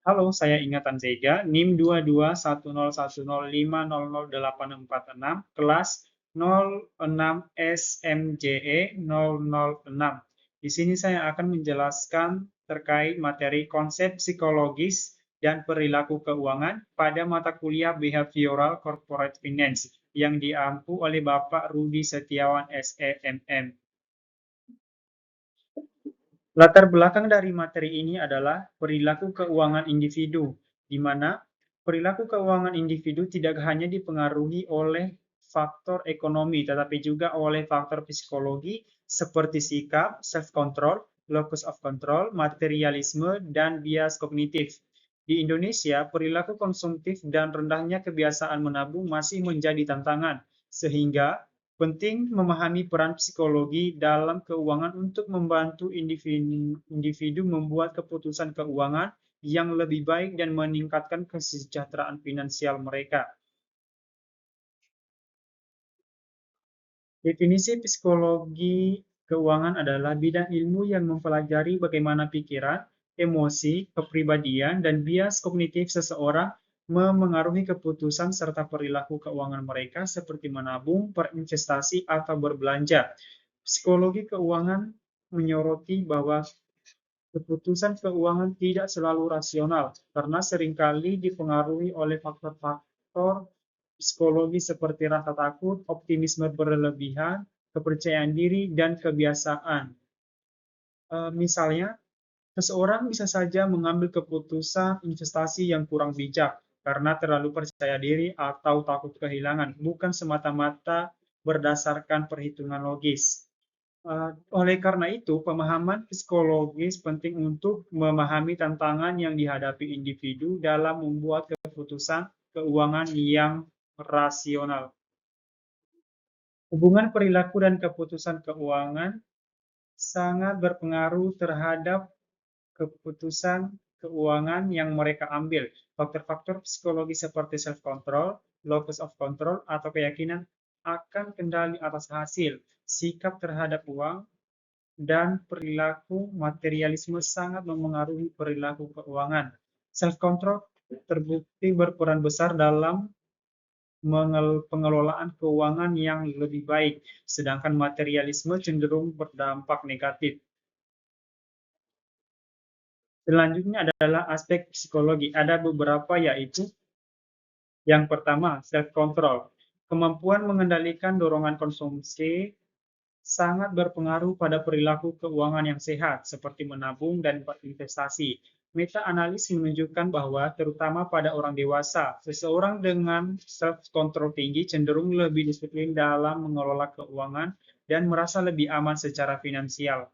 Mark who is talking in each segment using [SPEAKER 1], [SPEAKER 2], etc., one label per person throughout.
[SPEAKER 1] Halo, saya Ingatan Zega, NIM 221010500846, kelas 06 SMJE 006. Di sini saya akan menjelaskan terkait materi konsep psikologis dan perilaku keuangan pada mata kuliah Behavioral Corporate Finance yang diampu oleh Bapak Rudi Setiawan SEMM. Latar belakang dari materi ini adalah perilaku keuangan individu, di mana perilaku keuangan individu tidak hanya dipengaruhi oleh faktor ekonomi, tetapi juga oleh faktor psikologi seperti sikap, self-control, locus of control, materialisme, dan bias kognitif. Di Indonesia, perilaku konsumtif dan rendahnya kebiasaan menabung masih menjadi tantangan, sehingga penting memahami peran psikologi dalam keuangan untuk membantu individu membuat keputusan keuangan yang lebih baik dan meningkatkan kesejahteraan finansial mereka. Definisi psikologi keuangan adalah bidang ilmu yang mempelajari bagaimana pikiran, emosi, kepribadian, dan bias kognitif seseorang memengaruhi keputusan serta perilaku keuangan mereka seperti menabung, berinvestasi, atau berbelanja. Psikologi keuangan menyoroti bahwa keputusan keuangan tidak selalu rasional karena seringkali dipengaruhi oleh faktor-faktor psikologi seperti rasa takut, optimisme berlebihan, kepercayaan diri, dan kebiasaan. Misalnya, seseorang bisa saja mengambil keputusan investasi yang kurang bijak karena terlalu percaya diri atau takut kehilangan, bukan semata-mata berdasarkan perhitungan logis. Oleh karena itu, pemahaman psikologis penting untuk memahami tantangan yang dihadapi individu dalam membuat keputusan keuangan yang rasional. Hubungan perilaku dan keputusan keuangan sangat berpengaruh terhadap keputusan keuangan yang mereka ambil. Faktor-faktor psikologi seperti self-control, locus of control, atau keyakinan akan kendali atas hasil, sikap terhadap uang, dan perilaku materialisme sangat memengaruhi perilaku keuangan. Self-control terbukti berperan besar dalam pengelolaan keuangan yang lebih baik, sedangkan materialisme cenderung berdampak negatif. Selanjutnya adalah aspek psikologi. Ada beberapa yaitu yang pertama, self-control. Kemampuan mengendalikan dorongan konsumsi sangat berpengaruh pada perilaku keuangan yang sehat, seperti menabung dan berinvestasi. Meta-analis menunjukkan bahwa, terutama pada orang dewasa, seseorang dengan self-control tinggi cenderung lebih disiplin dalam mengelola keuangan dan merasa lebih aman secara finansial.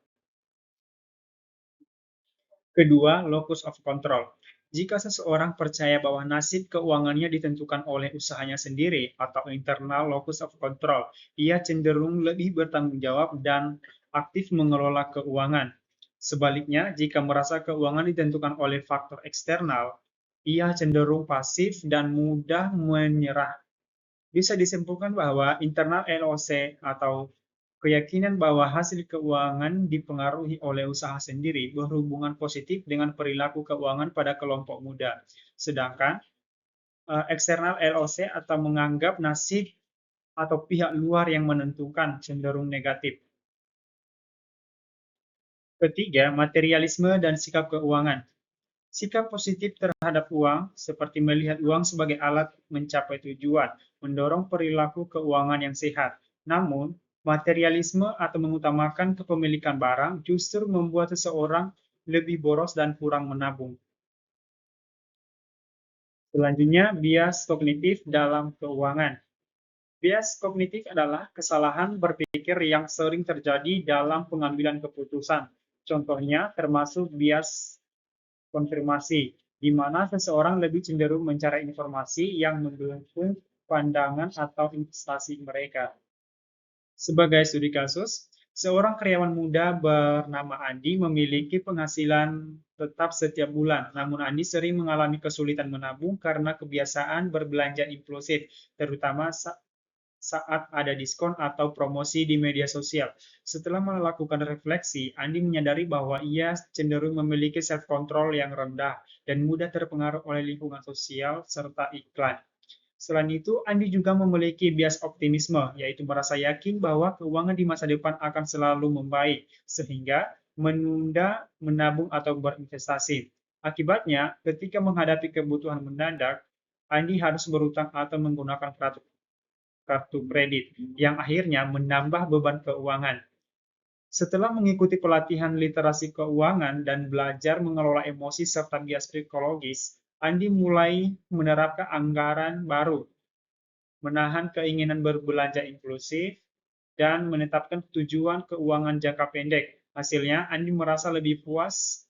[SPEAKER 1] Kedua, locus of control. Jika seseorang percaya bahwa nasib keuangannya ditentukan oleh usahanya sendiri atau internal locus of control, ia cenderung lebih bertanggung jawab dan aktif mengelola keuangan. Sebaliknya, jika merasa keuangan ditentukan oleh faktor eksternal, ia cenderung pasif dan mudah menyerah. Bisa disimpulkan bahwa internal LOC atau keyakinan bahwa hasil keuangan dipengaruhi oleh usaha sendiri berhubungan positif dengan perilaku keuangan pada kelompok muda. Sedangkan eksternal LOC atau menganggap nasib atau pihak luar yang menentukan cenderung negatif. Ketiga, materialisme dan sikap keuangan. Sikap positif terhadap uang, seperti melihat uang sebagai alat mencapai tujuan, mendorong perilaku keuangan yang sehat. Namun, materialisme atau mengutamakan kepemilikan barang justru membuat seseorang lebih boros dan kurang menabung. Selanjutnya, bias kognitif dalam keuangan. Bias kognitif adalah kesalahan berpikir yang sering terjadi dalam pengambilan keputusan. Contohnya termasuk bias konfirmasi, di mana seseorang lebih cenderung mencari informasi yang mendukung pandangan atau investasi mereka. Sebagai studi kasus, seorang karyawan muda bernama Andi memiliki penghasilan tetap setiap bulan. Namun Andi sering mengalami kesulitan menabung karena kebiasaan berbelanja impulsif, terutama saat ada diskon atau promosi di media sosial. Setelah melakukan refleksi, Andi menyadari bahwa ia cenderung memiliki self-control yang rendah dan mudah terpengaruh oleh lingkungan sosial serta iklan. Selain itu, Andi juga memiliki bias optimisme, yaitu merasa yakin bahwa keuangan di masa depan akan selalu membaik, sehingga menunda menabung atau berinvestasi. Akibatnya, ketika menghadapi kebutuhan mendadak, Andi harus berutang atau menggunakan kartu kredit, yang akhirnya menambah beban keuangan. Setelah mengikuti pelatihan literasi keuangan dan belajar mengelola emosi serta bias psikologis, Andi mulai menerapkan anggaran baru, menahan keinginan berbelanja impulsif, dan menetapkan tujuan keuangan jangka pendek. Hasilnya, Andi merasa lebih puas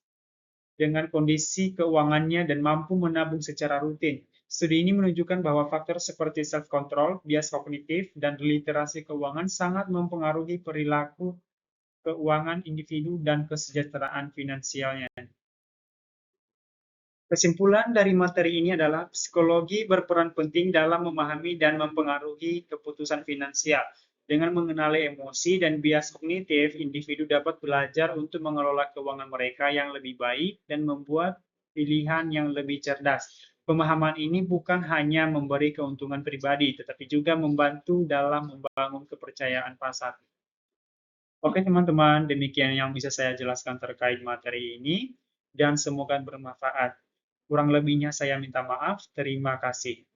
[SPEAKER 1] dengan kondisi keuangannya dan mampu menabung secara rutin. Studi ini menunjukkan bahwa faktor seperti self-control, bias kognitif, dan literasi keuangan sangat mempengaruhi perilaku keuangan individu dan kesejahteraan finansialnya. Kesimpulan dari materi ini adalah psikologi berperan penting dalam memahami dan mempengaruhi keputusan finansial. Dengan mengenali emosi dan bias kognitif, individu dapat belajar untuk mengelola keuangan mereka yang lebih baik dan membuat pilihan yang lebih cerdas. Pemahaman ini bukan hanya memberi keuntungan pribadi, tetapi juga membantu dalam membangun kepercayaan pasar. Oke teman-teman, demikian yang bisa saya jelaskan terkait materi ini, dan semoga bermanfaat. Kurang lebihnya saya minta maaf. Terima kasih.